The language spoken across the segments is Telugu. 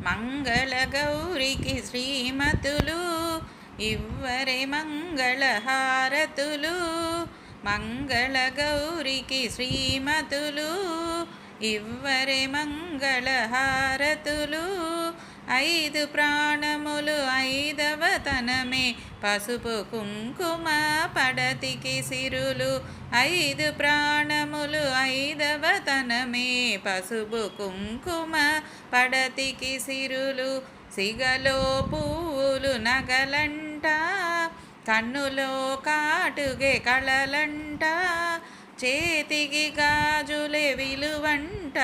మంగళ గౌరికి శ్రీమతులు ఇవ్వరే మంగళహారతులు. మంగళ గౌరికి శ్రీమతులు ఇవ్వరే మంగళహారతులు. ఐదు ప్రాణములు ఐదవ తనమే పసుపు కుంకుమ పడతికి సిరులు. ఐదు ప్రాణములు ఐదవ తనమే పసుపు కుంకుమ పడతికి సిరులు. సిగలో పువ్వులు నగలంట, కన్నులో కాటుగే కళలంట, చేతికి గాజులే విలువంట,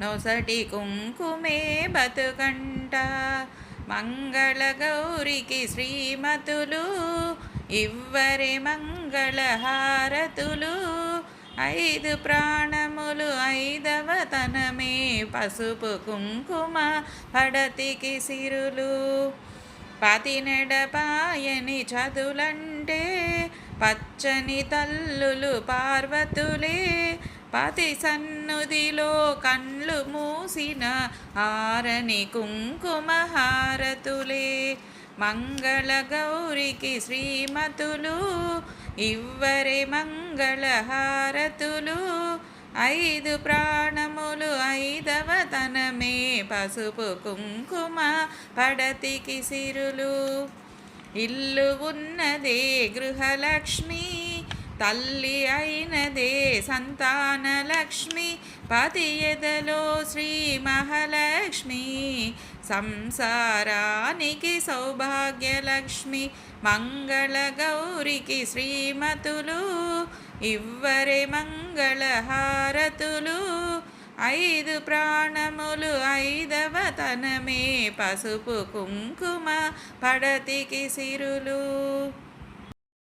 నొసటి కుంకుమే బతుకంట. మంగళ గౌరికి శ్రీమతులు ఇవ్వరే మంగళహారతులు. ఐదు ప్రాణములు ఐదవ తనమే పసుపు కుంకుమ పడతికి సిరులు. పతినెడపాయని చదులంటే పచ్చని తల్లులు పార్వతులే, పతి సన్నుదిలో కండ్లు మూసిన ఆరని కుంకుమ హారతులే. మంగళ గౌరికి శ్రీమతులు ఇవ్వరే మంగళహారతులు. ఐదు ప్రాణములు ఐదవ తనమే పసుపు కుంకుమ పడతికి సిరులు. ఇల్లు ఉన్నదే గృహలక్ష్మి, తల్లి అయినదే సంతానలక్ష్మి, పతి ఎదలో శ్రీ మహాలక్ష్మి, సంసారానికి సౌభాగ్యలక్ష్మి. మంగళ గౌరికి శ్రీమతులు ఇవ్వరే మంగళహారతులు. ఐదు ప్రాణములు ఐదవ తనమే పసుపు కుంకుమ పడతికి సిరులు.